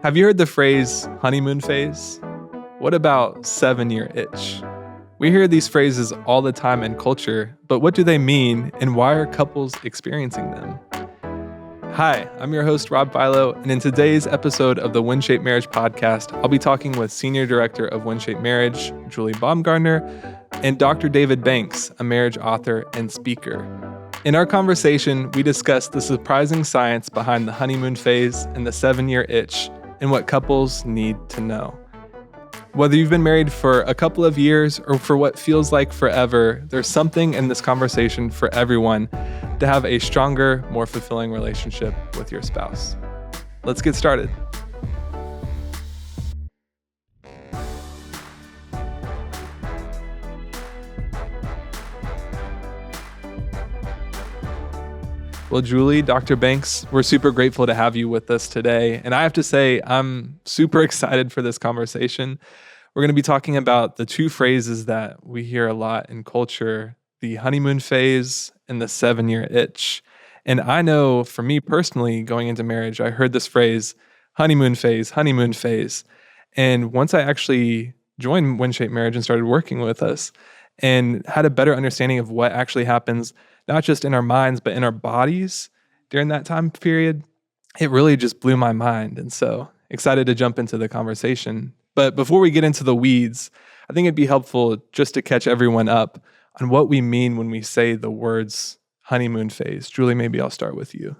Have you heard the phrase honeymoon phase? What about 7-year itch? We hear these phrases all the time in culture, but what do they mean and why are couples experiencing them? Hi, I'm your host, Rob Philo, and in today's episode of the WinShape Marriage podcast, I'll be talking with Senior Director of WinShape Marriage, Julie Baumgardner, and Dr. David Banks, a marriage author and speaker. In our conversation, we discuss the surprising science behind the honeymoon phase and the 7-year itch, and what couples need to know. Whether you've been married for a couple of years or for what feels like forever, there's something in this conversation for everyone to have a stronger, more fulfilling relationship with your spouse. Let's get started. Well, Julie, Dr. Banks, we're super grateful to have you with us today. And I have to say, I'm super excited for this conversation. We're going to be talking about the two phrases that we hear a lot in culture, the honeymoon phase and the 7-year itch. And I know for me personally, going into marriage, I heard this phrase, honeymoon phase, honeymoon phase. And once I actually joined WinShape Marriage and started working with us and had a better understanding of what actually happens, not just in our minds, but in our bodies during that time period, it really just blew my mind. And so excited to jump into the conversation. But before we get into the weeds, I think it'd be helpful just to catch everyone up on what we mean when we say the words honeymoon phase. Julie, maybe I'll start with you.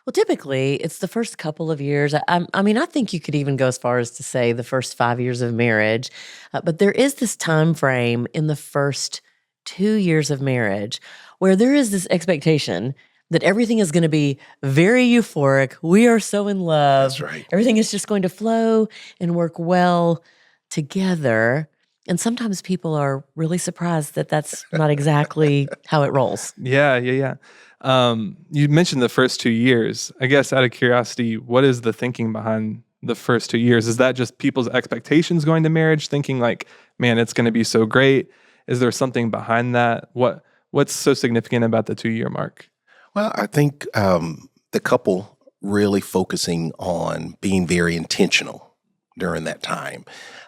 Well, typically, it's the first couple of years. I think you could even go as far as to say the first 5 years of marriage. But there is this time frame in the first 2 years of marriage where there is this expectation that everything is going to be very euphoric. We are so in love. That's right. Everything is just going to flow and work well together. And sometimes people are really surprised that that's not exactly how it rolls. Yeah. You mentioned the first 2 years. I guess out of curiosity, what is the thinking behind the first 2 years? Is that just people's expectations going to marriage, thinking like, man, it's going to be so great? Is there something behind that? What's so significant about the 2-year mark? Well, I think the couple really focusing on being very intentional during that time.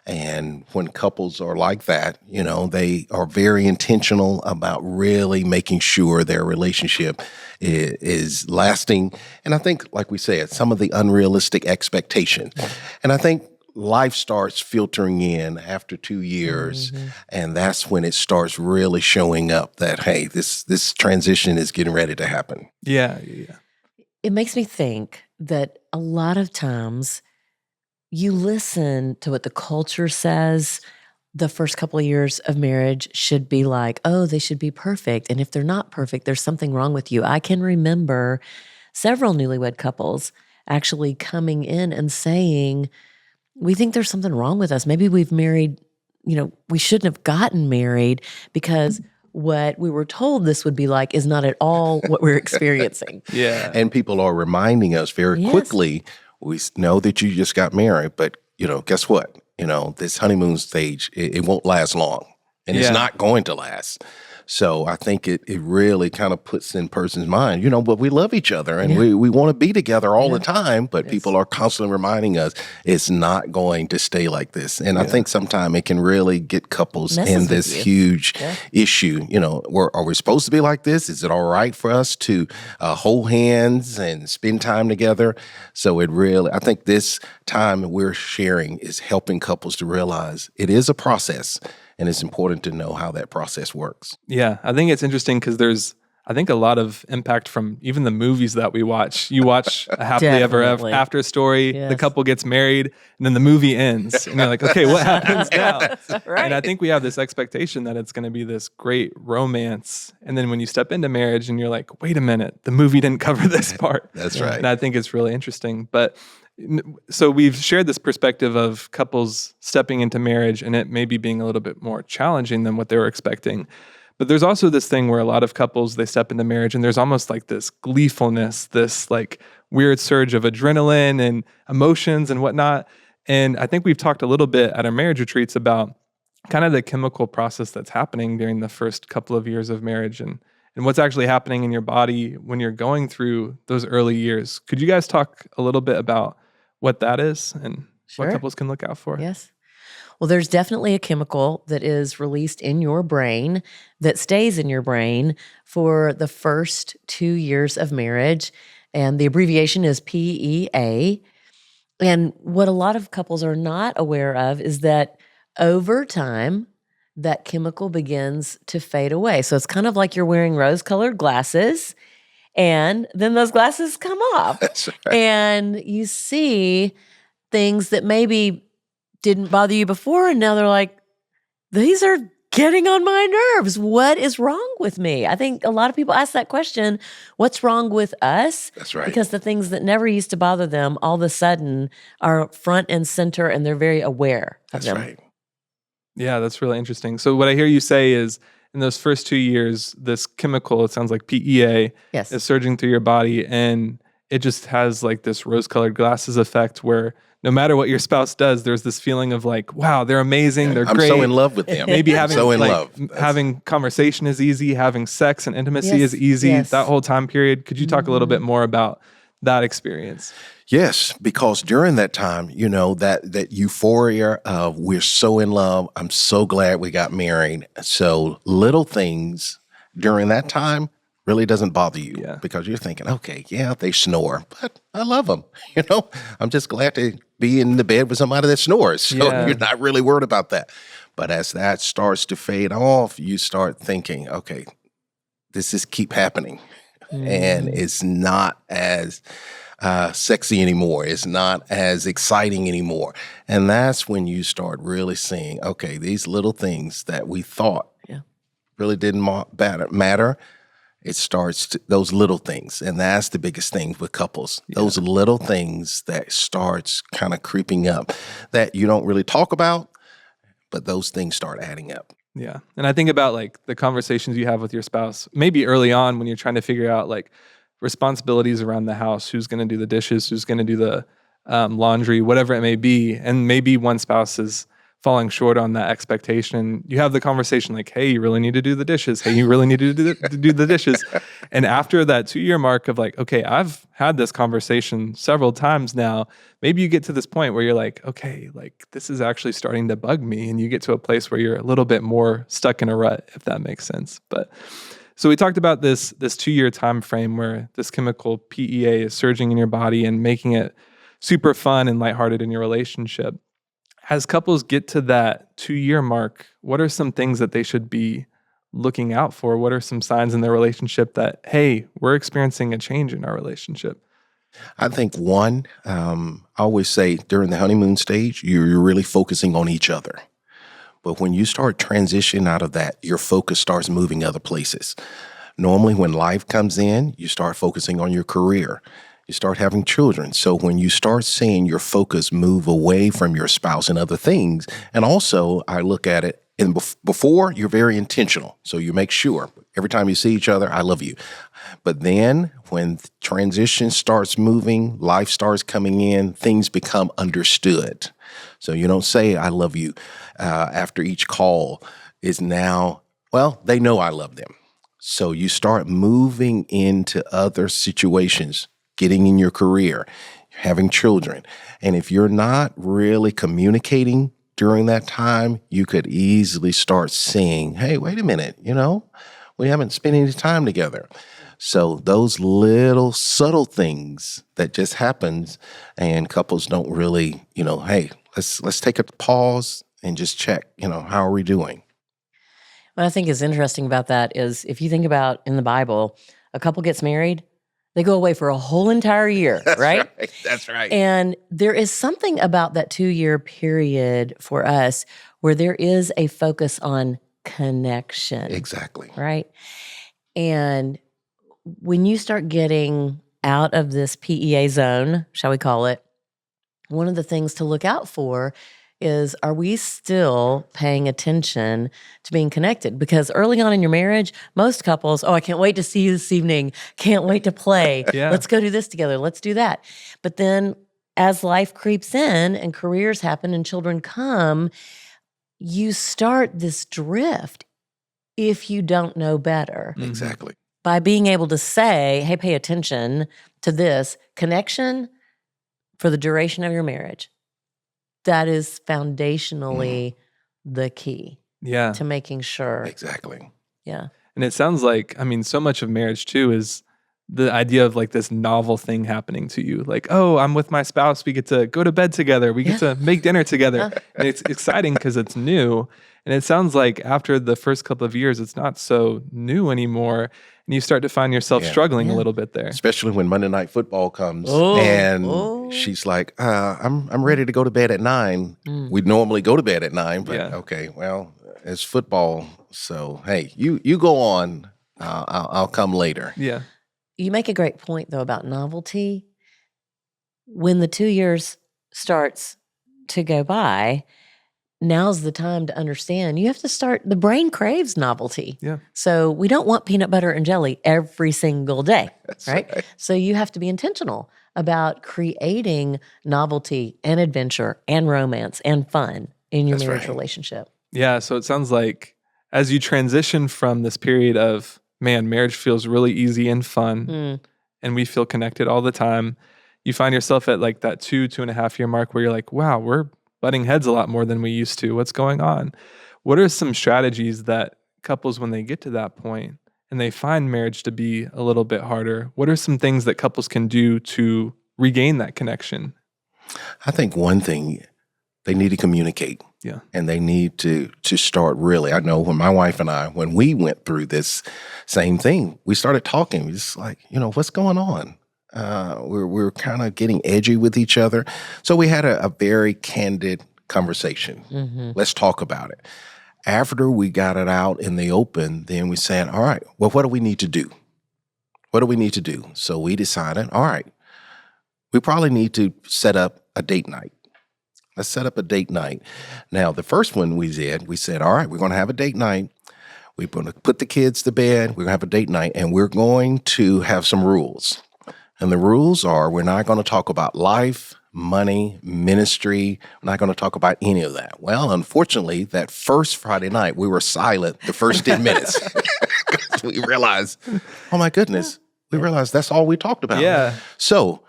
And when couples are like that, they are very intentional about really making sure their relationship is lasting. And I think, like we said, some of the unrealistic expectations. And I think life starts filtering in after 2 years, and that's when it starts really showing up that, hey, this transition is getting ready to happen. Yeah. It makes me think that a lot of times you listen to what the culture says the first couple of years of marriage should be like, oh, they should be perfect. And if they're not perfect, there's something wrong with you. I can remember several newlywed couples actually coming in and saying, we think there's something wrong with us. Maybe we've married, we shouldn't have gotten married because what we were told this would be like is not at all what we're experiencing. Yeah. And people are reminding us very quickly, we know that you just got married, but, guess what? This honeymoon stage, it won't last long, and it's not going to last. So I think it really kind of puts in person's mind, but we love each other and we want to be together all the time, but people are constantly reminding us it's not going to stay like this. And I think sometimes it can really get couples in this huge issue. Are we supposed to be like this? Is it all right for us to hold hands and spend time together? So I think this time we're sharing is helping couples to realize it is a process. And it's important to know how that process works. Yeah, I think it's interesting because there's, I think, a lot of impact from even the movies that we watch. You watch a happily ever after story, the couple gets married, and then the movie ends. And you're like, okay, what happens now? Right. And I think we have this expectation that it's going to be this great romance. And then when you step into marriage and you're like, wait a minute, the movie didn't cover this part. That's right. And I think it's really interesting. But so we've shared this perspective of couples stepping into marriage and it maybe being a little bit more challenging than what they were expecting. But there's also this thing where a lot of couples, they step into marriage and there's almost like this gleefulness, this like weird surge of adrenaline and emotions and whatnot. And I think we've talked a little bit at our marriage retreats about kind of the chemical process that's happening during the first couple of years of marriage and what's actually happening in your body when you're going through those early years. Could you guys talk a little bit about what that is and Sure. what couples can look out for? Yes. Well, there's definitely a chemical that is released in your brain that stays in your brain for the first 2 years of marriage. And the abbreviation is PEA. And what a lot of couples are not aware of is that over time, that chemical begins to fade away. So it's kind of like you're wearing rose-colored glasses, and then those glasses come off. That's right. And you see things that maybe didn't bother you before, and now they're like, these are getting on my nerves. What is wrong with me? I think a lot of people ask that question, what's wrong with us? That's right. Because the things that never used to bother them all of a sudden are front and center, and they're very aware of That's them. right. Yeah, that's really interesting. So what I hear you say is in those first 2 years, this chemical, it sounds like PEA, Yes. is surging through your body, and it just has like this rose-colored glasses effect where no matter what your spouse does, there's this feeling of like, wow, they're amazing, they're I'm great. so in love with them. Maybe I'm having so in like, love. having conversation is easy, having sex and intimacy Yes, is easy. yes. That whole time period. Could you talk a little bit more about that experience? Yes, because during that time, that euphoria of we're so in love. I'm so glad we got married. So little things during that time really doesn't bother you because you're thinking, okay, yeah, they snore, but I love them. I'm just glad to be in the bed with somebody that snores. So you're not really worried about that. But as that starts to fade off, you start thinking, okay, this is keep happening. And it's not as sexy anymore. It's not as exciting anymore. And that's when you start really seeing, okay, these little things that we thought really didn't matter, it starts to, those little things. And that's the biggest thing with couples. Those little things that starts kind of creeping up that you don't really talk about, but those things start adding up. Yeah. And I think about like the conversations you have with your spouse, maybe early on when you're trying to figure out like responsibilities around the house, who's going to do the dishes, who's going to do the laundry, whatever it may be. And maybe one spouse is falling short on that expectation. You have the conversation like, hey, you really need to do the dishes. Hey, you really need to do the dishes. And after that 2-year mark of like, okay, I've had this conversation several times now, maybe you get to this point where you're like, okay, like this is actually starting to bug me. And you get to a place where you're a little bit more stuck in a rut, if that makes sense. But so we talked about this 2-year time frame where this chemical PEA is surging in your body and making it super fun and lighthearted in your relationship. As couples get to that 2-year mark, what are some things that they should be looking out for? What are some signs in their relationship that, hey, we're experiencing a change in our relationship? I think one, I always say during the honeymoon stage, you're really focusing on each other. But when you start transitioning out of that, your focus starts moving other places. Normally when life comes in, you start focusing on your career. You start having children. So when you start seeing your focus move away from your spouse and other things, and also I look at it, and before you're very intentional. So you make sure every time you see each other, I love you. But then when transition starts moving, life starts coming in, things become understood. So you don't say I love you after each call is now, well, they know I love them. So you start moving into other situations, getting in your career, having children. And if you're not really communicating during that time, you could easily start seeing, hey, wait a minute, we haven't spent any time together. So those little subtle things that just happens and couples don't really, hey, let's take a pause and just check, how are we doing? What I think is interesting about that is if you think about in the Bible, a couple gets married, they go away for a whole entire year, right? That's right. And there is something about that 2-year period for us where there is a focus on connection. Exactly. Right? And when you start getting out of this PEA zone, shall we call it, one of the things to look out for is, are we still paying attention to being connected? Because early on in your marriage, most couples, I can't wait to see you this evening. Can't wait to play. Yeah. Let's go do this together. Let's do that. But then as life creeps in and careers happen and children come, you start this drift if you don't know better. Exactly. By being able to say, hey, pay attention to this connection, for the duration of your marriage, that is foundationally the key to making sure. Exactly. Yeah. And it sounds like, I mean, so much of marriage too is the idea of like this novel thing happening to you. Like, oh, I'm with my spouse. We get to go to bed together. We get to make dinner together. And it's exciting because it's new. And it sounds like after the first couple of years, it's not so new anymore. And you start to find yourself struggling a little bit there. Especially when Monday Night Football comes and she's like, I'm ready to go to bed at 9. We normally go to bed at 9, but okay, well, it's football. So, hey, you go on. I'll come later. Yeah. You make a great point, though, about novelty. When the 2 years starts to go by, now's the time to understand you have to start. The brain craves novelty. Yeah. So we don't want peanut butter and jelly every single day, That's right? So you have to be intentional about creating novelty and adventure and romance and fun in your marriage relationship. Yeah. So it sounds like as you transition from this period of, man, marriage feels really easy and fun, and we feel connected all the time, you find yourself at like that 2.5 year mark where you're like, wow, we're butting heads a lot more than we used to. What's going on? What are some strategies that couples, when they get to that point and they find marriage to be a little bit harder, what are some things that couples can do to regain that connection? I think one thing, they need to communicate. Yeah. And they need to start really. I know when my wife and I, when we went through this same thing, we started talking. It's like, what's going on? We're kind of getting edgy with each other. So we had a very candid conversation. Let's talk about it. After we got it out in the open, then we said, all right, well, what do we need to do? What do we need to do? So we decided, all right, we probably need to set up a date night. Let's set up a date night. Now, the first one we said, all right, we're going to have a date night. We're going to put the kids to bed. We're going to have a date night, and we're going to have some rules. And the rules are we're not going to talk about life, money, ministry. We're not going to talk about any of that. Well, unfortunately, that first Friday night, we were silent the first 10 minutes. We realized, oh, my goodness, we realized that's all we talked about. Yeah. So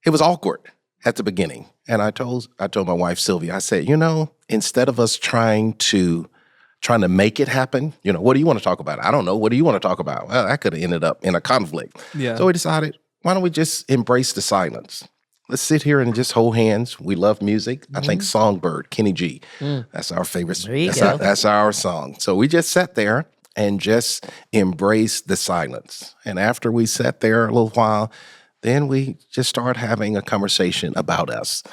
it was awkward at the beginning. And I told my wife, Sylvia, I said, instead of us trying to make it happen, what do you want to talk about? I don't know. What do you want to talk about? Well, that could have ended up in a conflict. Yeah. So we decided, why don't we just embrace the silence? Let's sit here and just hold hands. We love music. I think Songbird, Kenny G, that's our favorite. There you go. That's our song. So we just sat there and just embraced the silence. And after we sat there a little while, then we just start having a conversation about us.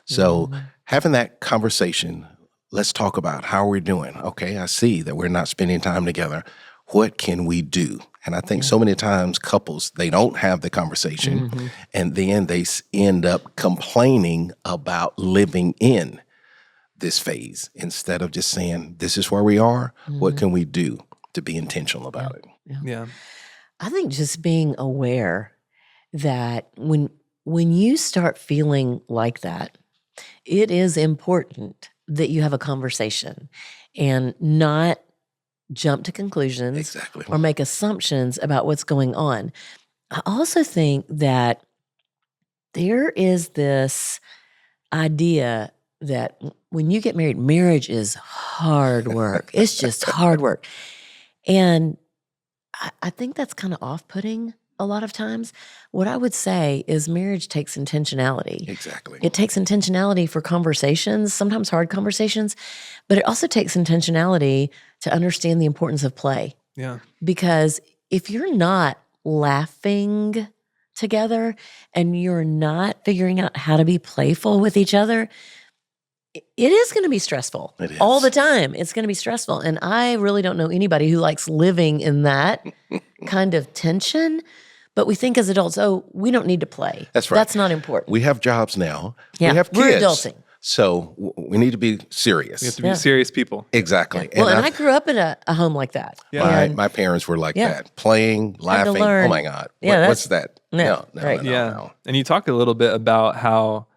So having that conversation, let's talk about how we're doing. Okay, I see that we're not spending time together. What can we do? And I think so many times couples, they don't have the conversation, and then they end up complaining about living in this phase instead of just saying, this is where we are. What can we do to be intentional about it? Yeah. I think just being aware that when you start feeling like that, it is important that you have a conversation and not jump to conclusions or make assumptions about what's going on. I also think that there is this idea that when you get married, marriage is hard work. It's just hard work. And I think that's kind of off-putting a lot of times. What I would say is marriage takes intentionality. Exactly. It takes intentionality for conversations, sometimes hard conversations, but it also takes intentionality to understand the importance of play. Yeah. Because if you're not laughing together and you're not figuring out how to be playful with each other, it is going to be stressful. It is. All the time. It's going to be stressful. And I really don't know anybody who likes living in that kind of tension. But we think as adults, we don't need to play. That's right. That's not important. We have jobs now. Yeah, we have kids. we're adulting. So we need to be serious. We have to be serious people. Exactly. Well, and I grew up in a home like that. Yeah. My parents were like that. Playing, laughing. learn. Oh my God. Yeah, What's that? No, No. right. No. And you talk a little bit about how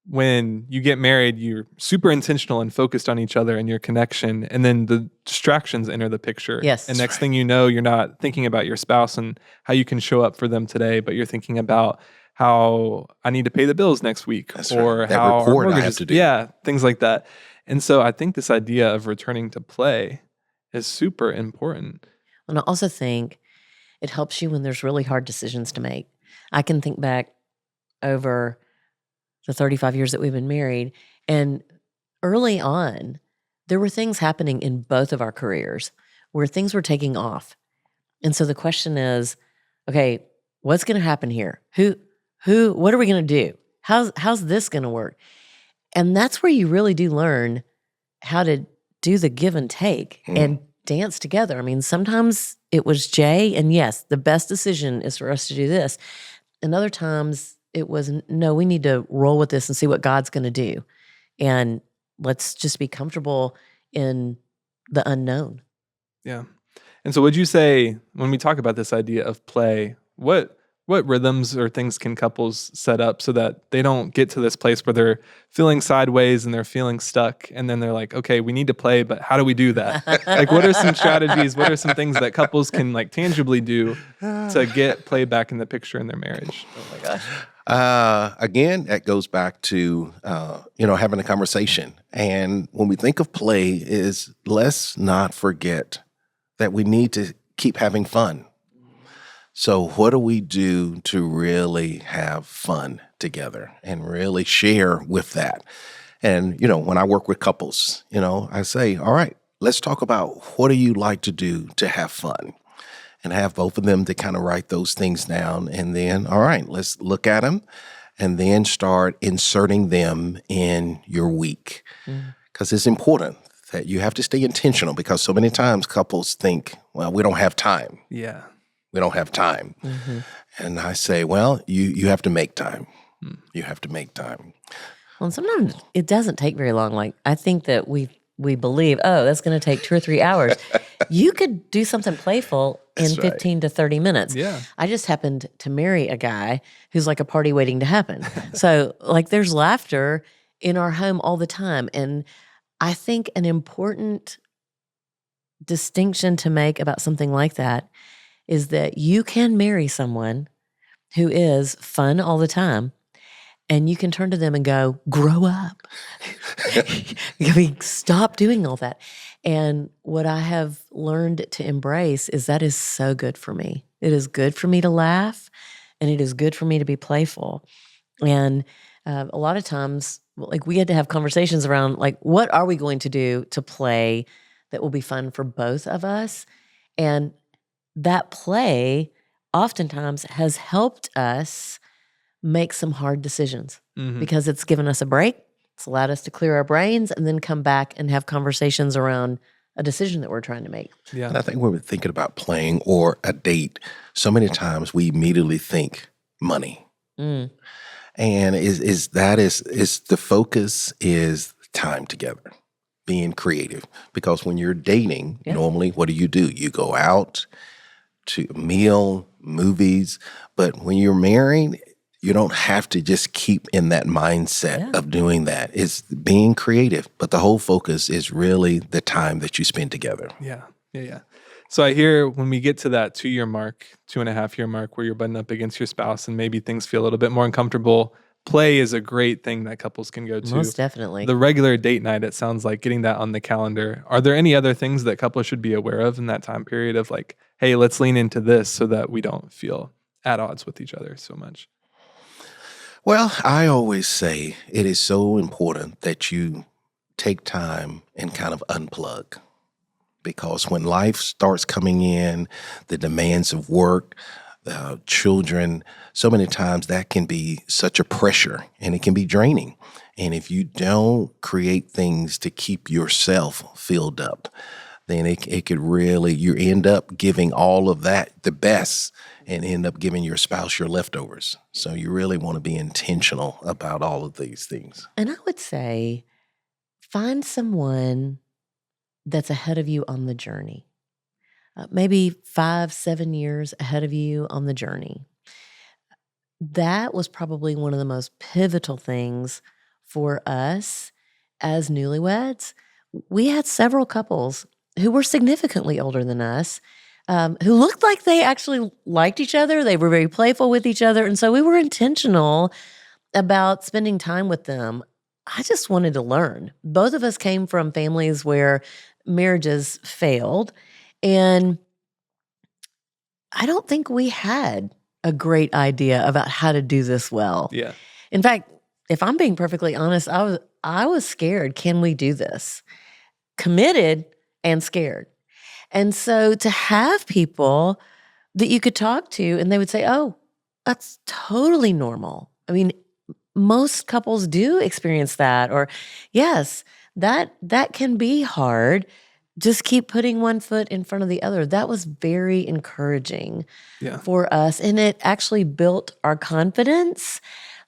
when you get married, you're super intentional and focused on each other and your connection, and then the distractions enter the picture. Yes. And next thing you know, you're not thinking about your spouse and how you can show up for them today, but you're thinking about how I need to pay the bills next week, That's or right. That how our report I mortgage have is, to do. yeah, things like that. And so I think this idea of returning to play is super important. And I also think it helps you when there's really hard decisions to make. I can think back over the 35 years that we've been married, and early on, there were things happening in both of our careers where things were taking off. And so the question is, okay, what's going to happen here? What are we going to do? How's this going to work? And that's where you really do learn how to do the give and take and dance together. I mean, sometimes it was Jay, and yes, the best decision is for us to do this. And other times it was, no, we need to roll with this and see what God's going to do. And let's just be comfortable in the unknown. Yeah. And so would you say, when we talk about this idea of play, what rhythms or things can couples set up so that they don't get to this place where they're feeling sideways and they're feeling stuck, and then they're like, okay, we need to play, but how do we do that? Like, what are some strategies? What are some things that couples can like tangibly do to get play back in the picture in their marriage? Oh my gosh. Again, that goes back to having a conversation. And when we think of play, is let's not forget that we need to keep having fun. So what do we do to really have fun together and really share with that? And, when I work with couples, I say, all right, let's talk about what do you like to do to have fun? And have both of them to kind of write those things down. And then, all right, let's look at them and then start inserting them in your week. Because it's important that you have to stay intentional, because so many times couples think, well, we don't have time. Yeah. We don't have time. And I say, well, you have to make time. You have to make time. Well, and sometimes it doesn't take very long. Like, I think that we believe, oh, that's going to take 2 or 3 hours. You could do something playful in That's right. 15 to 30 minutes. Yeah. I just happened to marry a guy who's like a party waiting to happen. So like there's laughter in our home all the time. And I think an important distinction to make about something like that is that you can marry someone who is fun all the time, and you can turn to them and go, grow up. I mean, stop doing all that. And what I have learned to embrace is that is so good for me. It is good for me to laugh, and it is good for me to be playful. And a lot of times, like, we had to have conversations around, like, what are we going to do to play that will be fun for both of us? And that play oftentimes has helped us make some hard decisions because it's given us a break. It's allowed us to clear our brains and then come back and have conversations around a decision that we're trying to make. Yeah. And I think when we're thinking about playing or a date, so many times we immediately think money. And is the focus is time together, being creative. Because when you're dating, normally what do? You go out to a meal, movies. But when you're married, you don't have to just keep in that mindset of doing that. It's being creative, but the whole focus is really the time that you spend together. Yeah. So I hear when we get to that 2-year mark, 2.5-year mark, where you're butting up against your spouse and maybe things feel a little bit more uncomfortable, play is a great thing that couples can go to. Most definitely. The regular date night, it sounds like, getting that on the calendar. Are there any other things that couples should be aware of in that time period of like, hey, let's lean into this so that we don't feel at odds with each other so much? Well, I always say it is so important that you take time and kind of unplug. Because when life starts coming in, the demands of work, children, so many times that can be such a pressure and it can be draining. And if you don't create things to keep yourself filled up, then it could really, you end up giving all of that, the best, and end up giving your spouse your leftovers. So you really want to be intentional about all of these things. And I would say, find someone that's ahead of you on the journey. Maybe 5-7 years ahead of you on the journey. That was probably one of the most pivotal things for us as newlyweds. We had several couples who were significantly older than us, who looked like they actually liked each other. They were very playful with each other. And so we were intentional about spending time with them. I just wanted to learn. Both of us came from families where marriages failed. And I don't think we had a great idea about how to do this well. Yeah. In fact, if I'm being perfectly honest, I was scared. Can we do this? Committed and scared. And so to have people that you could talk to and they would say, oh, that's totally normal. I mean, most couples do experience that. Or yes, that can be hard. Just keep putting one foot in front of the other. That was very encouraging for us. And it actually built our confidence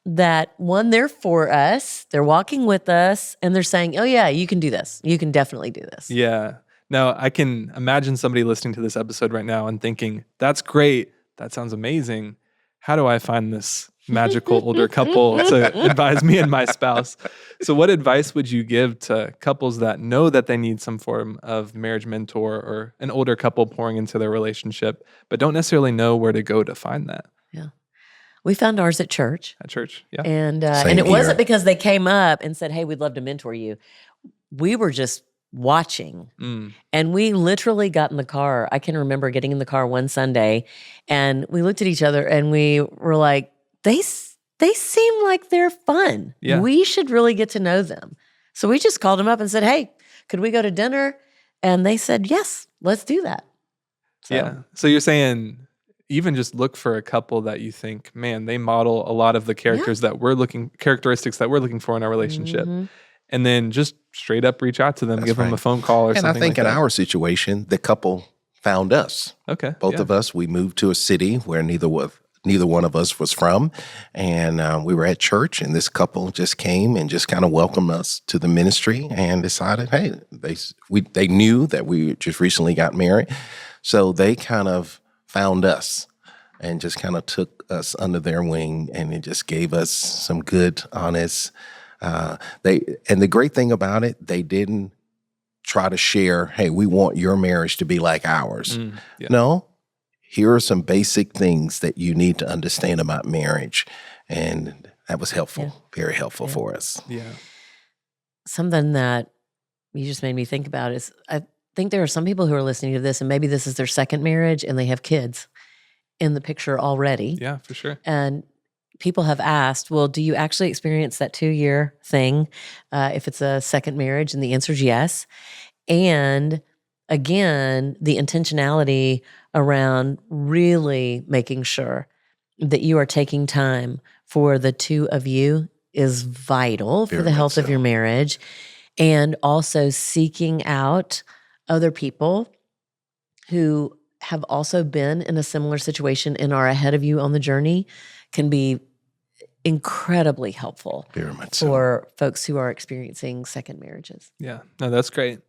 that, one, they're for us, they're walking with us, and they're saying, oh yeah, you can do this. You can definitely do this. Yeah. Now, I can imagine somebody listening to this episode right now and thinking, that's great. That sounds amazing. How do I find this magical older couple to advise me and my spouse? So what advice would you give to couples that know that they need some form of marriage mentor or an older couple pouring into their relationship, but don't necessarily know where to go to find that? Yeah. We found ours at church. At church, yeah. And it wasn't because they came up and said, hey, we'd love to mentor you. We were just watching. And we literally got in the car. I can remember getting in the car one Sunday and we looked at each other and we were like, they seem like they're fun. Yeah. We should really get to know them. So we just called them up and said, hey, could we go to dinner? And they said, yes, let's do that. So. Yeah. So you're saying even just look for a couple that you think, man, they model a lot of the characteristics that we're looking for in our relationship. Mm-hmm. And then just straight up reach out to them, give them a phone call or something like that. And I think in our situation, the couple found us. Okay. Both of us, we moved to a city where neither one of us was from. And we were at church, and this couple just came and just kind of welcomed us to the ministry and decided, hey, they knew that we just recently got married. So they kind of found us and just kind of took us under their wing, and it just gave us some good, honest. And the great thing about it, they didn't try to share, hey, we want your marriage to be like ours. No, here are some basic things that you need to understand about marriage. And that was helpful, very helpful for us. Yeah. Something that you just made me think about is I think there are some people who are listening to this and maybe this is their second marriage and they have kids in the picture already. Yeah, for sure. And people have asked, well, do you actually experience that 2-year thing if it's a second marriage? And the answer is yes. And again, the intentionality around really making sure that you are taking time for the two of you is vital for the health of your marriage. And also seeking out other people who have also been in a similar situation and are ahead of you on the journey can be incredibly helpful for folks who are experiencing second marriages. Yeah, no, that's great.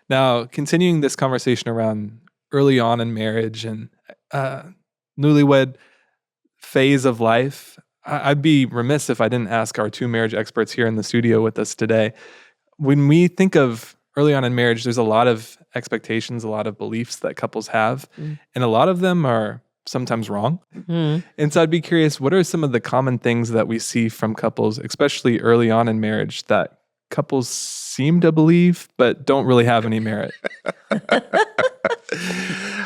Now, continuing this conversation around early on in marriage and newlywed phase of life, I'd be remiss if I didn't ask our two marriage experts here in the studio with us today. When we think of early on in marriage, there's a lot of expectations, a lot of beliefs that couples have, and a lot of them are sometimes wrong. And so I'd be curious, what are some of the common things that we see from couples, especially early on in marriage, that couples seem to believe but don't really have any merit?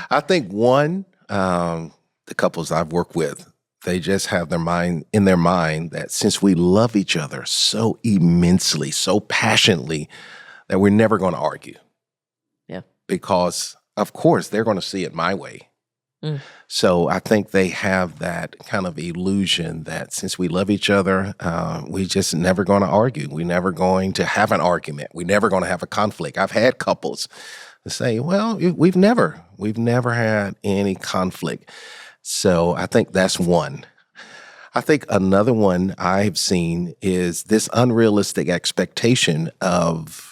I think one, the couples I've worked with, they just have in their mind that since we love each other so immensely, so passionately, that we're never going to argue. Yeah. Because, of course, they're going to see it my way. So I think they have that kind of illusion that since we love each other, we just never going to argue. We're never going to have an argument. We're never going to have a conflict. I've had couples say, well, we've never had any conflict. So I think that's one. I think another one I've seen is this unrealistic expectation of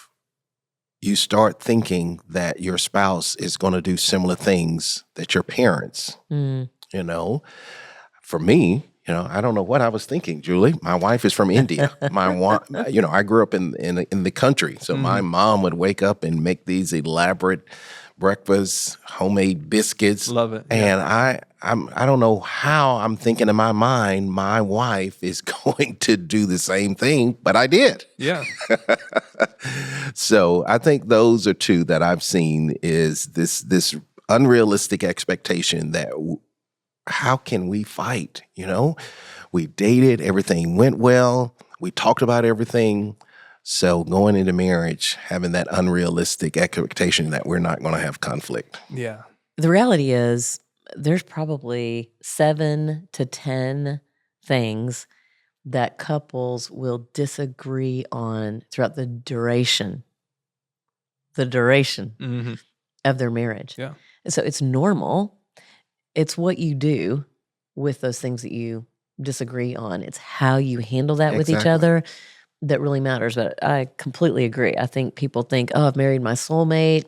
you start thinking that your spouse is going to do similar things that your parents, you know. For me, I don't know what I was thinking, Julie. My wife is from India. I grew up in the country. So my mom would wake up and make these elaborate breakfast, homemade biscuits. Love it. And I don't know how I'm thinking in my mind, my wife is going to do the same thing, but I did. Yeah. So I think those are two that I've seen is this unrealistic expectation that how can we fight? We dated, everything went well, we talked about everything. So going into marriage, having that unrealistic expectation that we're not going to have conflict. Yeah. The reality is there's probably 7 to 10 things that couples will disagree on throughout the duration Mm-hmm. of their marriage. Yeah. So it's normal. It's what you do with those things that you disagree on. It's how you handle that with each Exactly. other that really matters. But I completely agree. I think people think, oh, I've married my soulmate.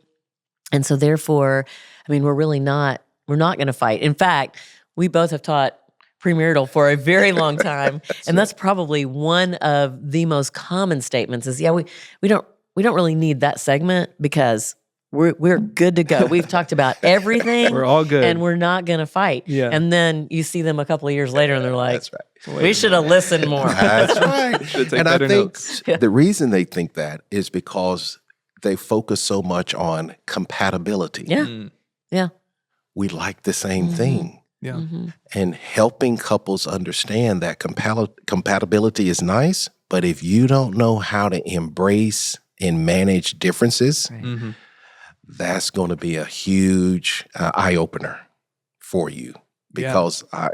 And so therefore, we're not going to fight. In fact, we both have taught premarital for a very long time. And that's probably one of the most common statements is, we don't really need that segment because we're good to go. We've talked about everything. We're all good. And we're not going to fight. Yeah. And then you see them a couple of years later and they're like, That's right. we should have listened more. That's right. Should take And I better think notes. the reason they think that is because they focus so much on compatibility. Yeah. Mm. Yeah. We like the same Mhm. thing. Yeah. Mm-hmm. And helping couples understand that compatibility is nice, but if you don't know how to embrace and manage differences, Right. Mm-hmm. that's going to be a huge eye-opener for you. Because, as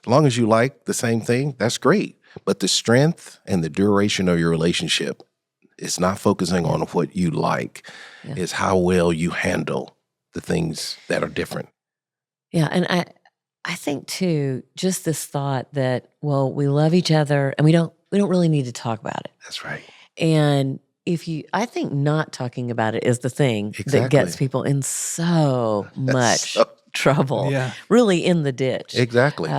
long as you like the same thing, that's great. But the strength and the duration of your relationship is not focusing on what you like, is how well you handle the things that are different. Yeah. And I think too, just this thought that, well, we love each other and we don't really need to talk about it. That's right. And I think not talking about it is the thing that gets Exactly. people in so much trouble, Yeah. really in the ditch. Exactly.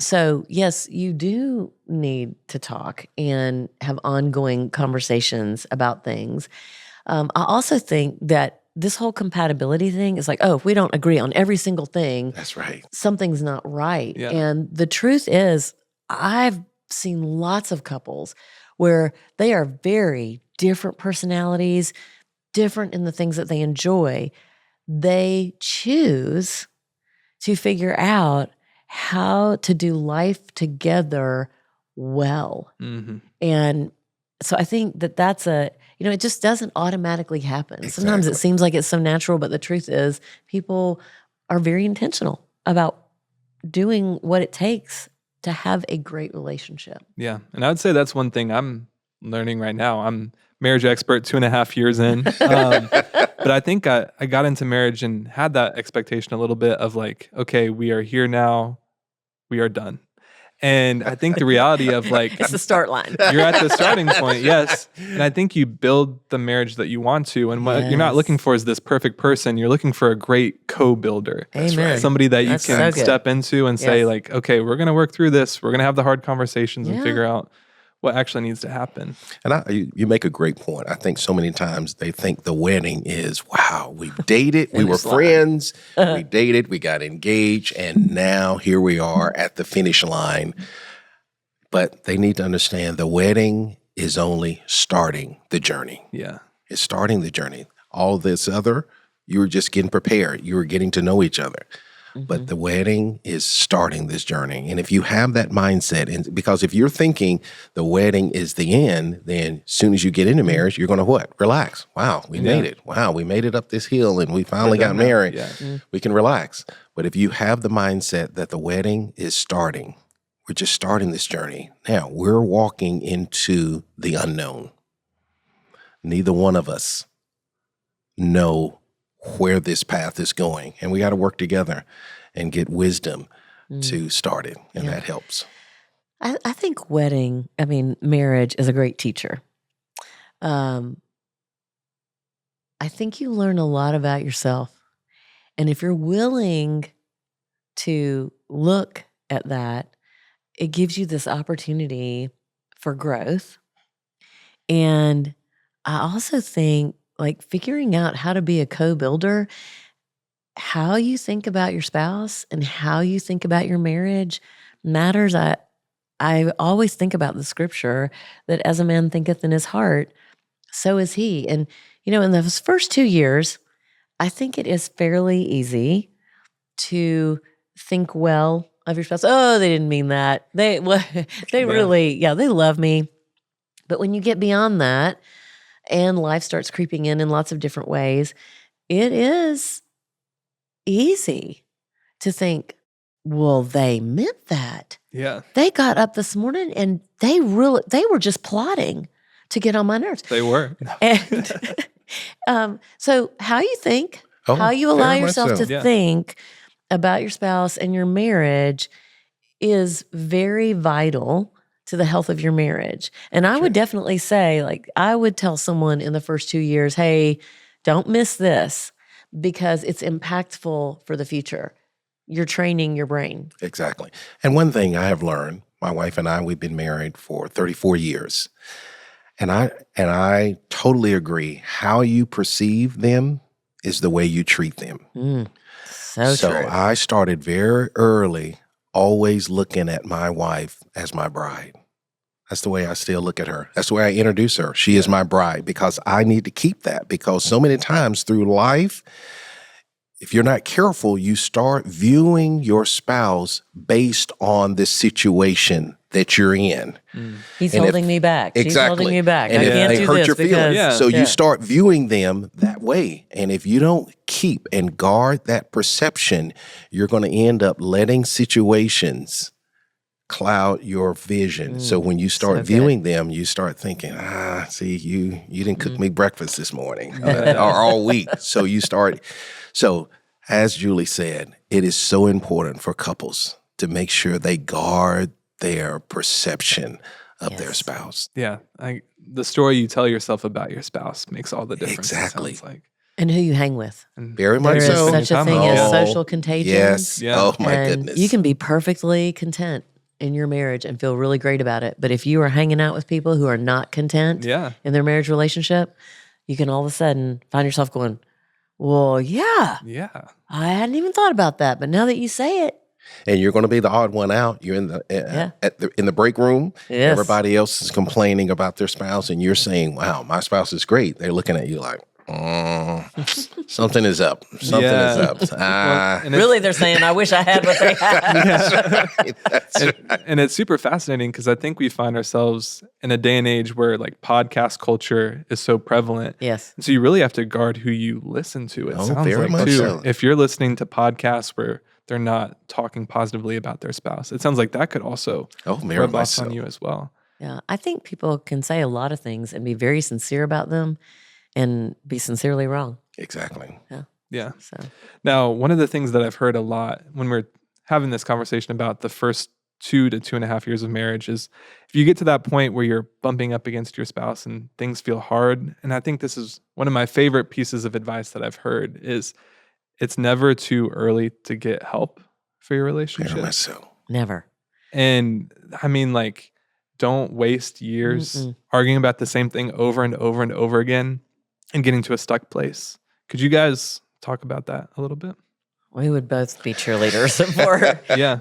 So yes, you do need to talk and have ongoing conversations about things. I also think that this whole compatibility thing is like, oh, if we don't agree on every single thing, That's right. something's not right. Yeah. And the truth is, I've seen lots of couples where they are very different personalities, different in the things that they enjoy. They choose to figure out how to do life together well. Mm-hmm. And so I think that that's it just doesn't automatically happen. Sometimes it Exactly. seems like it's so natural, but the truth is people are very intentional about doing what it takes to have a great relationship. Yeah. And I would say that's one thing I'm learning right now. I'm marriage expert 2.5 years in. But I think I got into marriage and had that expectation a little bit of like, okay, we are here now. We are done. And I think the reality of like, It's the start line. you're at the starting point, yes. And I think you build the marriage that you want to. And what you're not Yes. looking for is this perfect person. You're looking for a great co-builder. Amen. Somebody that you That's can so good. step into and say Yes. like, okay, we're going to work through this. We're going to have the hard conversations and Yeah. figure out what actually needs to happen. And you make a great point. I think so many times they think the wedding is, wow, we dated, we were Finish line. friends, we dated, we got engaged, and now here we are at the finish line. But they need to understand the wedding is only starting the journey. Yeah. It's starting the journey. All this other, you were just getting prepared. You were getting to know each other. But the wedding is starting this journey. And if you have that mindset, and because if you're thinking the wedding is the end, then as soon as you get into marriage, you're going to what? Relax. Wow, we made it. Wow, we made it up this hill and we finally got married. Yeah. We can relax. But if you have the mindset that the wedding is starting, we're just starting this journey. Now, we're walking into the unknown. Neither one of us know where this path is going. And we got to work together and get wisdom to start it. And that helps. I think marriage is a great teacher. I think you learn a lot about yourself. And if you're willing to look at that, it gives you this opportunity for growth. And I also think like figuring out how to be a co-builder, how you think about your spouse and how you think about your marriage matters. I always think about the scripture that as a man thinketh in his heart, so is he. And, in those first 2 years, I think it is fairly easy to think well of your spouse. Oh, they didn't mean that. They really, they love me. But when you get beyond that and life starts creeping in lots of different ways, it is easy to think, well, they meant that. Yeah. They got up this morning and they were just plotting to get on my nerves. They were. And so how you think, how you allow yourself to think about your spouse and your marriage is very vital to the health of your marriage. And I would definitely say, like, I would tell someone in the first 2 years, hey, don't miss this because it's impactful for the future. You're training your brain. Exactly. And one thing I have learned, my wife and I, we've been married for 34 years. And I totally agree. How you perceive them is the way you treat them. So true. I started very early always looking at my wife as my bride. That's the way I still look at her. That's the way I introduce her. She is my bride because I need to keep that because so many times through life, if you're not careful, you start viewing your spouse based on the situation that you're in. He's holding me back. Exactly. She's holding me back. And I can't they do hurt this your feelings. because, So you start viewing them that way. And if you don't keep and guard that perception, you're going to end up letting situations cloud your vision. So when you start viewing them, you start thinking, see, you didn't cook me breakfast this morning or all week. So you start. So as Julie said, it is so important for couples to make sure they guard their perception of their spouse. Yeah. The story you tell yourself about your spouse makes all the difference. Exactly. It sounds like. And who you hang with. Very much There is so. such a thing as social contagion. Yes. Yeah. Oh, my And goodness. you can be perfectly content in your marriage and feel really great about it. But if you are hanging out with people who are not content in their marriage relationship, you can all of a sudden find yourself going, well, yeah, I hadn't even thought about that. But now that you say it. And you're going to be the odd one out. You're in the break room. Yes. Everybody else is complaining about their spouse, and you're saying, wow, my spouse is great. They're looking at you like, something is up. Something is up. Really, they're saying, I wish I had what they had. That's right. And it's super fascinating because I think we find ourselves in a day and age where like podcast culture is so prevalent. Yes. And so you really have to guard who you listen to. It sounds very like much too. so. If you're listening to podcasts where they're not talking positively about their spouse, it sounds like that could also rub off on you as well. Yeah. I think people can say a lot of things and be very sincere about them and be sincerely wrong. Exactly. Yeah. So Now, one of the things that I've heard a lot when we're having this conversation about the first 2 to 2.5 years of marriage is if you get to that point where you're bumping up against your spouse and things feel hard, and I think this is one of my favorite pieces of advice that I've heard is it's never too early to get help for your relationship. Very much so. never. And I mean, like, don't waste years arguing about the same thing over and over and over again and getting to a stuck place. Could you guys talk about that a little bit? We would both be cheerleaders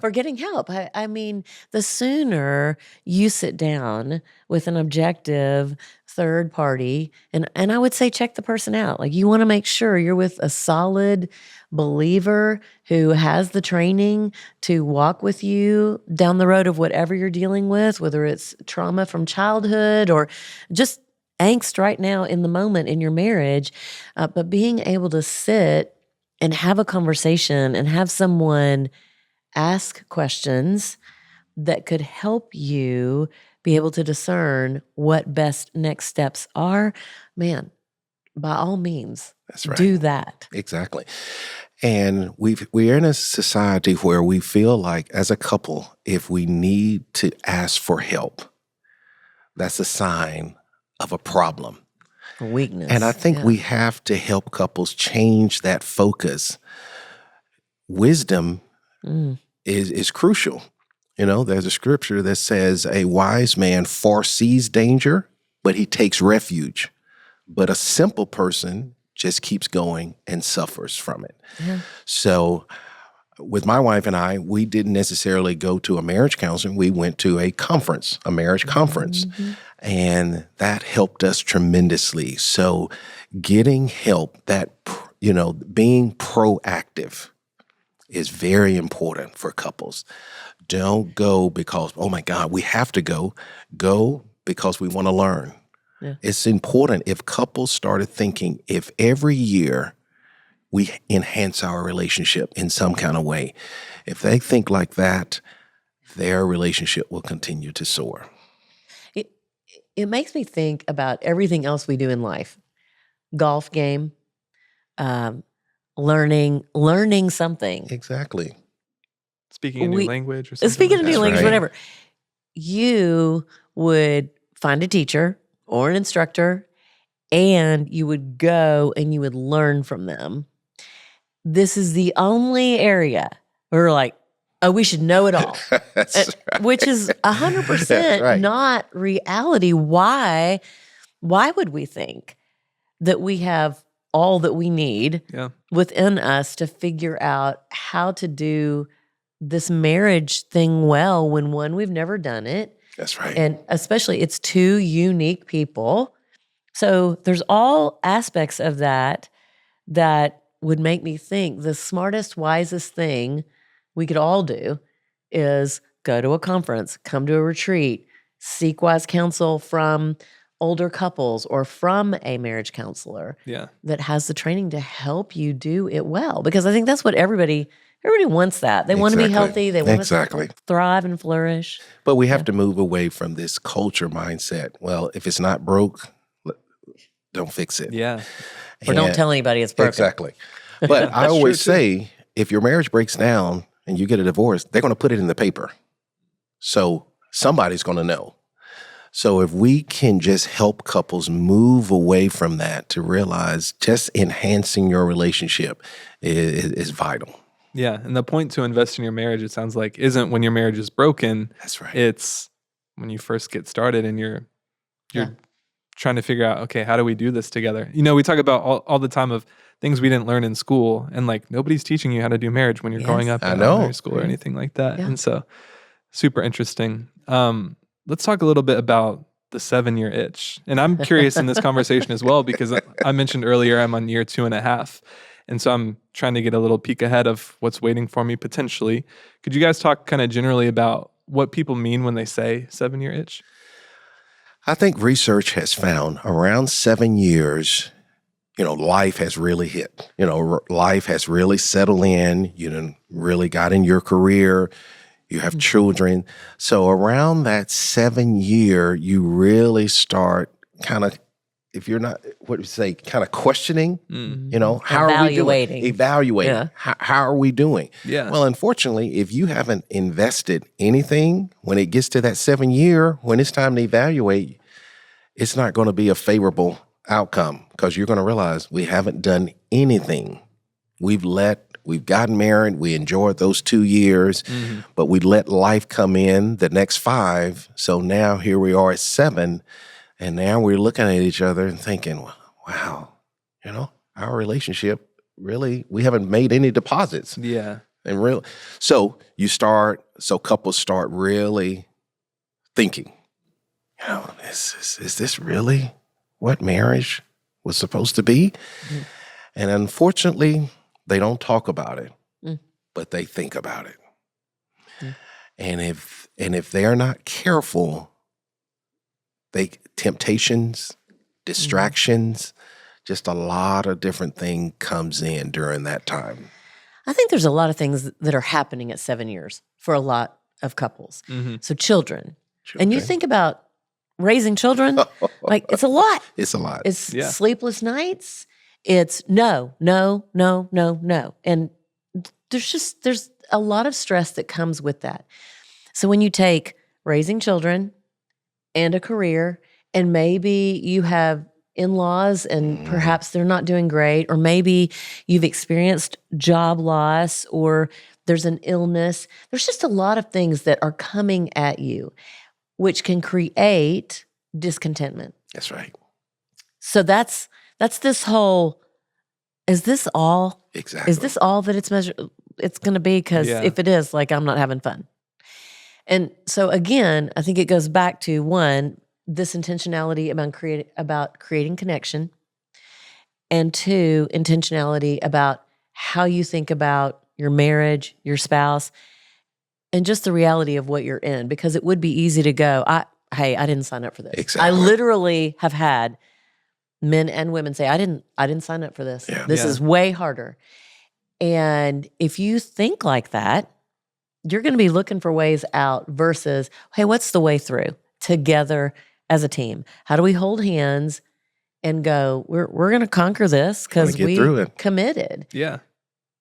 for getting help. I mean, the sooner you sit down with an objective third party, and I would say check the person out. Like, you want to make sure you're with a solid believer who has the training to walk with you down the road of whatever you're dealing with, whether it's trauma from childhood or just angst right now in the moment in your marriage. But being able to sit and have a conversation and have someone ask questions that could help you be able to discern what best next steps are, man, by all means, That's right. do that. Exactly. And we're in a society where we feel like as a couple, if we need to ask for help, that's a sign of a problem. Weakness. And I think we have to help couples change that focus. Wisdom is crucial. You know, there's a scripture that says a wise man foresees danger, but he takes refuge but a simple person just keeps going and suffers from it. Yeah. So with my wife and I, we didn't necessarily go to a marriage counseling. We went to a conference, a marriage conference, and that helped us tremendously. So getting help, being proactive is very important for couples. Don't go because, oh my God, we have to go. Go because we want to learn. Yeah. It's important if couples started thinking, if every year we enhance our relationship in some kind of way, if they think like that, their relationship will continue to soar. It makes me think about everything else we do in life. Golf game, learning something. Exactly. Speaking a new language or something. Speaking a new That's language, right. whatever. You would find a teacher or an instructor, and you would go and you would learn from them. This is the only area where we're like, oh, we should know it all. That's right. Which is 100% That's right. not reality. Why would we think that we have all that we need within us to figure out how to do this marriage thing well when, one, we've never done it. That's right. And especially it's two unique people. So there's all aspects of that would make me think the smartest, wisest thing we could all do is go to a conference, come to a retreat, seek wise counsel from older couples or from a marriage counselor that has the training to help you do it well. Because I think that's what everybody wants that. They want to be healthy. They want to thrive and flourish. But we have to move away from this culture mindset. Well, if it's not broke, don't fix it. Yeah. Or don't tell anybody it's broken. Exactly. But I always say, if your marriage breaks down and you get a divorce, they're going to put it in the paper. So somebody's going to know. So if we can just help couples move away from that to realize just enhancing your relationship is vital. Yeah. And the point to invest in your marriage, it sounds like, isn't when your marriage is broken. That's right. It's when you first get started and you're trying to figure out, okay, how do we do this together? We talk about all the time of things we didn't learn in school, and like nobody's teaching you how to do marriage when you're growing up in elementary school or anything like that. Yeah. And so super interesting. Let's talk a little bit about the 7-year itch. And I'm curious in this conversation as well, because I mentioned earlier I'm on year 2.5. And so I'm trying to get a little peek ahead of what's waiting for me potentially. Could you guys talk kind of generally about what people mean when they say 7-year itch? I think research has found around 7 years, life has really hit. Life has really settled in. You really got in your career. You have children. So around that 7-year, you really start kind of, if you're not, kind of questioning, how are we doing? Evaluating. Yeah. How are we doing? Yeah. Well, unfortunately, if you haven't invested anything, when it gets to that 7-year, when it's time to evaluate, it's not going to be a favorable outcome because you're going to realize we haven't done anything. We've gotten married, we enjoyed those 2 years, but we let life come in the next 5. So now here we are at 7. And now we're looking at each other and thinking, wow, our relationship really, we haven't made any deposits. Yeah. And so couples start really thinking, is this really what marriage was supposed to be? Mm-hmm. And unfortunately, they don't talk about it, but they think about it. Mm. And if they're not careful, temptations, distractions, just a lot of different things comes in during that time. I think there's a lot of things that are happening at 7 years for a lot of couples. Mm-hmm. So children. And you think about raising children, like it's a lot. It's a lot. It's sleepless nights. It's no. And there's a lot of stress that comes with that. So when you take raising children and a career, and maybe you have in-laws and perhaps they're not doing great, or maybe you've experienced job loss or there's an illness. There's just a lot of things that are coming at you, which can create discontentment. That's right. So that's this whole, is this all? Exactly. Is this all that it's going to be? Because if it is, like, I'm not having fun. And so again, I think it goes back to, one, this intentionality about creating connection, and two, intentionality about how you think about your marriage, your spouse, and just the reality of what you're in. Because it would be easy to go, I didn't sign up for this. Exactly. I literally have had men and women say, I didn't sign up for this. Yeah. This is way harder. And if you think like that, you're going to be looking for ways out versus, hey, what's the way through together as a team? How do we hold hands and go, we're going to conquer this because we committed. Yeah.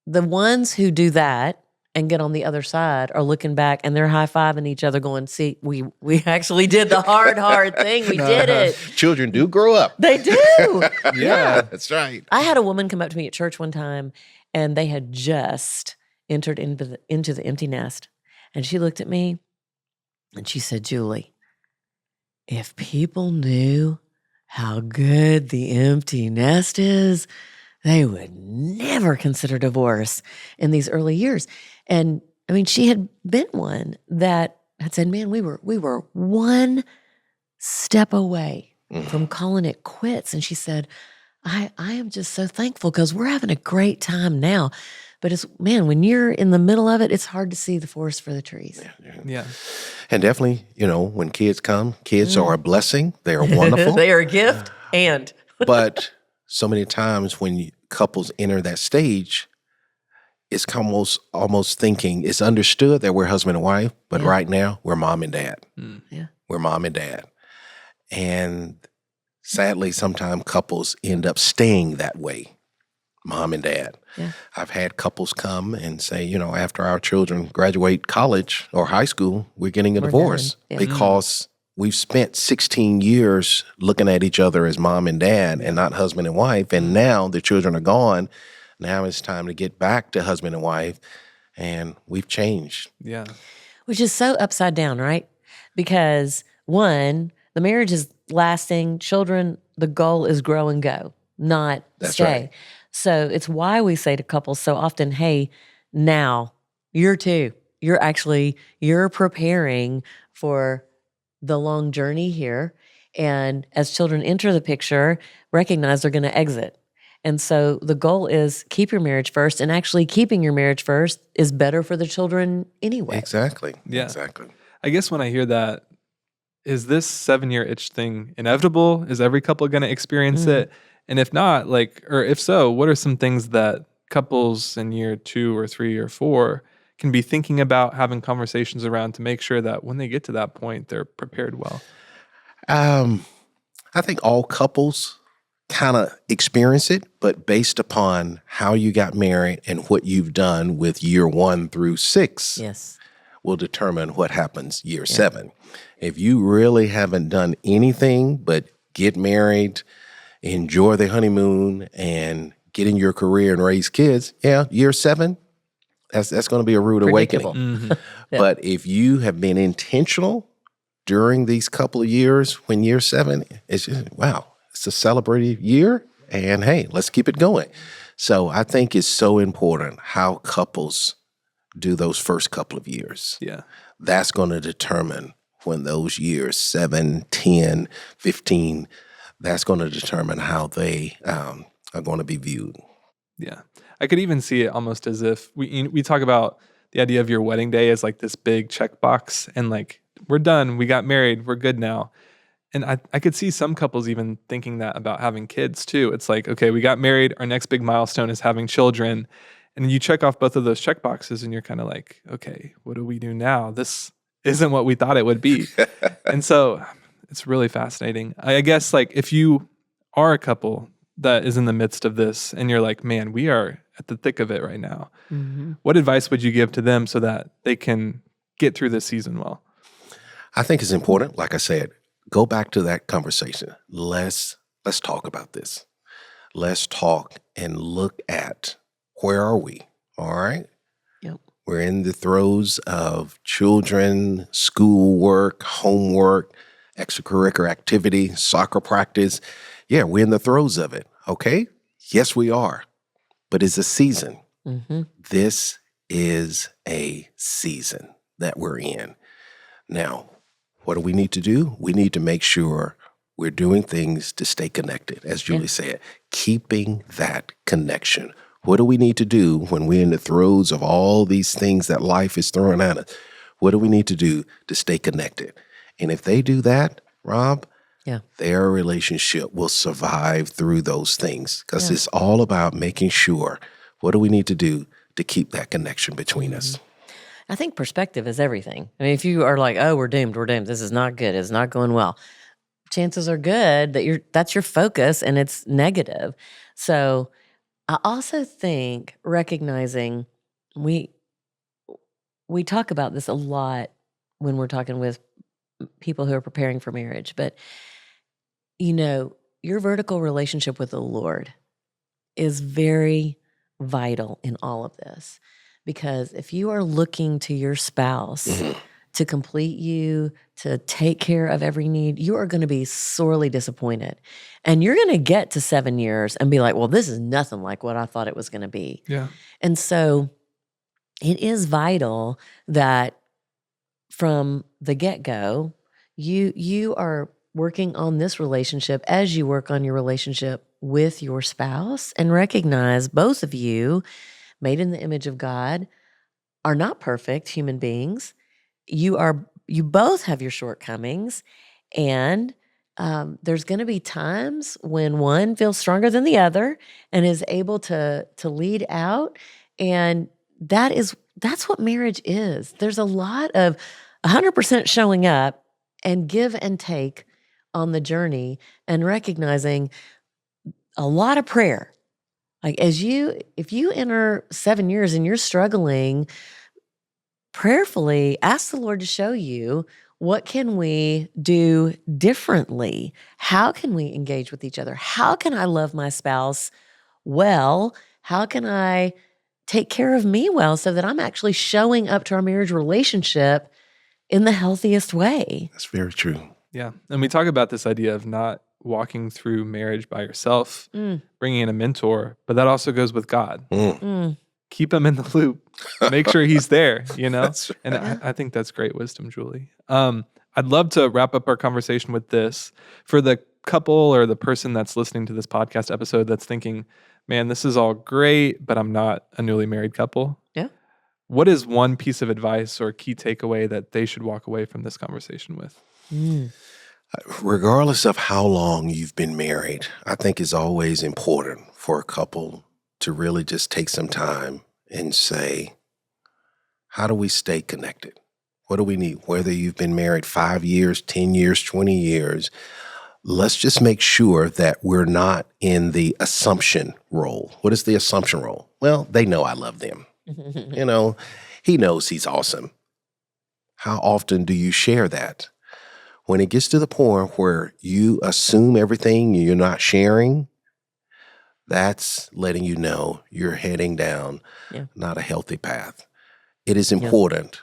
The ones who do that and get on the other side are looking back and they're high-fiving each other going, see, we actually did the hard thing. We did it. Children do grow up. They do. Yeah, that's right. I had a woman come up to me at church one time, and they had just entered into the empty nest. And she looked at me and she said, Julie, if people knew how good the empty nest is, they would never consider divorce in these early years. And I mean, she had been one that had said, man, we were one step away from calling it quits. And she said, I am just so thankful because we're having a great time now. But when you're in the middle of it, it's hard to see the forest for the trees. Yeah. And definitely, when kids come, kids are a blessing. They are wonderful. They are a gift. But so many times when couples enter that stage, it's almost thinking, it's understood that we're husband and wife, but right now we're mom and dad. Yeah. We're mom and dad. And sadly, sometimes couples end up staying that way, mom and dad. Yeah. I've had couples come and say, after our children graduate college or high school, we're getting a divorce because we've spent 16 years looking at each other as mom and dad and not husband and wife. And now the children are gone. Now it's time to get back to husband and wife. And we've changed. Yeah. Which is so upside down, right? Because one, the marriage is lasting. Children, the goal is grow and go, not stay. Right. So it's why we say to couples so often, hey, now you're you're preparing for the long journey here. And as children enter the picture, recognize they're going to exit. And so the goal is keep your marriage first, and actually keeping your marriage first is better for the children anyway. Exactly. Yeah. Exactly. I guess when I hear that, is this 7-year itch thing inevitable? Is every couple going to experience it? And if not, or if so, what are some things that couples in year 2 or 3 or 4 can be thinking about, having conversations around to make sure that when they get to that point, they're prepared well? I think all couples kind of experience it, but based upon how you got married and what you've done with year 1 through 6 will determine what happens year 7. If you really haven't done anything but get married, enjoy the honeymoon, and get in your career and raise kids, year 7, that's going to be a rude awakening. But if you have been intentional during these couple of years, when year 7, it's just, wow, it's a celebrated year, and hey, let's keep it going. So I think it's so important how couples do those first couple of years. Yeah. That's going to determine when those years 7, 10, 15, that's going to determine how they are going to be viewed. Yeah. I could even see it almost as if we talk about the idea of your wedding day as like this big checkbox, and like, we're done, we got married, we're good now. And I could see some couples even thinking that about having kids too. It's like, okay, we got married, our next big milestone is having children. And you check off both of those check boxes and you're kind of like, okay, what do we do now? This isn't what we thought it would be. And so it's really fascinating. I guess like if you are a couple that is in the midst of this and you're like, man, we are at the thick of it right now. What advice would you give to them so that they can get through this season well? I think it's important, like I said, go back to that conversation. Let's talk about this. Let's talk and look at where are we, all right? Yep. We're in the throes of children, schoolwork, homework, extracurricular activity, soccer practice. Yeah, we're in the throes of it. Okay? Yes, we are. But it's a season. Mm-hmm. This is a season that we're in. Now, what do we need to do? We need to make sure we're doing things to stay connected, as Julie said, keeping that connection. What do we need to do when we're in the throes of all these things that life is throwing at us? What do we need to do to stay connected? And if they do that, Rob, their relationship will survive through those things, because it's all about making sure, what do we need to do to keep that connection between us? I think perspective is everything. I mean, if you are like, oh, we're doomed, this is not good, it's not going well, chances are good that that's your focus and it's negative. So I also think recognizing we talk about this a lot when we're talking with people who are preparing for marriage, but your vertical relationship with the Lord is very vital in all of this, because if you are looking to your spouse to complete you, to take care of every need, you are going to be sorely disappointed. And you're going to get to 7 years and be like, well, this is nothing like what I thought it was going to be. Yeah. And so it is vital that from the get-go, you are working on this relationship as you work on your relationship with your spouse, and recognize both of you, made in the image of God, are not perfect human beings. You both have your shortcomings, and there's going to be times when one feels stronger than the other and is able to lead out, and that's what marriage is. There's a lot of 100% showing up and give and take on the journey, and recognizing a lot of prayer. Like if you enter 7 years and you're struggling, prayerfully ask the Lord to show you, what can we do differently? How can we engage with each other? How can I love my spouse well? How can I take care of me well so that I'm actually showing up to our marriage relationship in the healthiest way? That's very true. Yeah. And we talk about this idea of not walking through marriage by yourself, bringing in a mentor, but that also goes with God. Keep him in the loop. Make sure he's there, That's right. And I think that's great wisdom, Julie. I'd love to wrap up our conversation with this. For the couple or the person that's listening to this podcast episode that's thinking, man, this is all great, but I'm not a newly married couple. Yeah. What is one piece of advice or key takeaway that they should walk away from this conversation with? Regardless of how long you've been married, I think it's always important for a couple to really just take some time and say, how do we stay connected? What do we need? Whether you've been married 5 years, 10 years, 20 years, let's just make sure that we're not in the assumption role. What is the assumption role? Well, they know I love them. He knows he's awesome. How often do you share that? When it gets to the point where you assume everything and you're not sharing, that's letting you know you're heading down not a healthy path. It is important.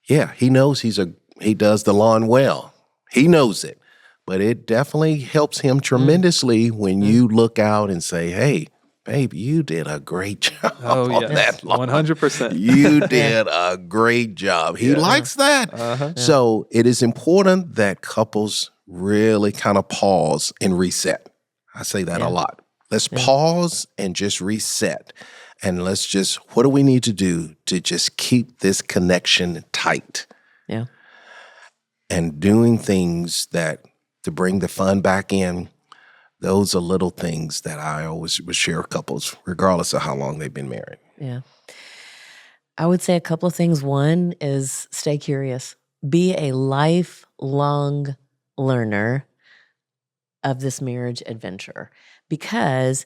Yeah, he knows he does the lawn well. He knows it. But it definitely helps him tremendously when you look out and say, hey, babe, you did a great job on that lawn. 100%. You did a great job. He likes that. So it is important that couples really kind of pause and reset. I say that a lot. Let's pause and just reset. And let's just, what do we need to do to just keep this connection tight? Yeah. And doing things to bring the fun back in. Those are little things that I always would share with couples, regardless of how long they've been married. Yeah. I would say a couple of things. One is stay curious. Be a lifelong learner of this marriage adventure. Because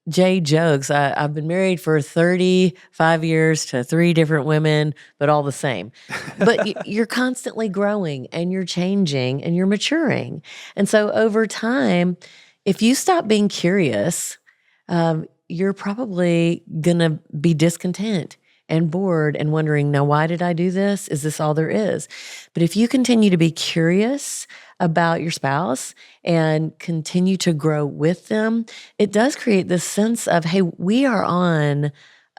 Jay jokes, I've been married for 35 years to 3 different women, but all the same. But you're constantly growing and you're changing and you're maturing. And so over time, if you stop being curious, you're probably going to be discontent and bored and wondering, now, why did I do this? Is this all there is? But if you continue to be curious about your spouse and continue to grow with them, it does create this sense of, hey, we are on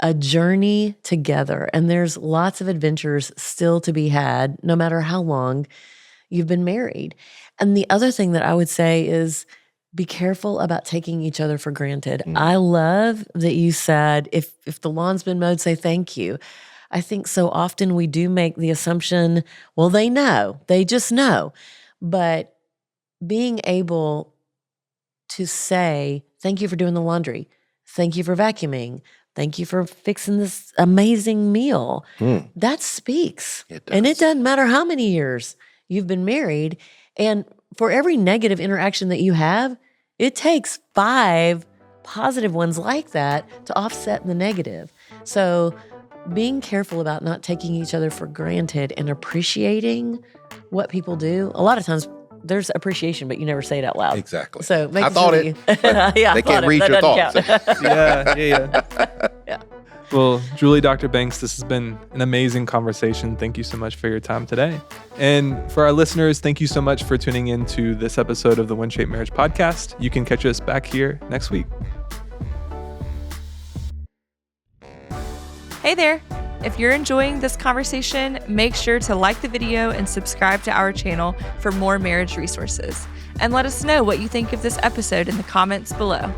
a journey together, and there's lots of adventures still to be had, no matter how long you've been married. And the other thing that I would say is be careful about taking each other for granted. I love that you said, if the lawn's been mowed, say thank you. I think so often we do make the assumption, well, they know, they just know. But being able to say, thank you for doing the laundry, thank you for vacuuming, thank you for fixing this amazing meal, that speaks. And it doesn't matter how many years you've been married. And for every negative interaction that you have, it takes 5 positive ones like that to offset the negative. So being careful about not taking each other for granted and appreciating what people do. A lot of times there's appreciation, but you never say it out loud. Exactly. So make I thought it. Yeah, they can't read your thoughts. Yeah. Well, Julie, Dr. Banks, this has been an amazing conversation. Thank you so much for your time today. And for our listeners, thank you so much for tuning in to this episode of the WinShape Marriage Podcast. You can catch us back here next week. Hey there. If you're enjoying this conversation, make sure to like the video and subscribe to our channel for more marriage resources. And let us know what you think of this episode in the comments below.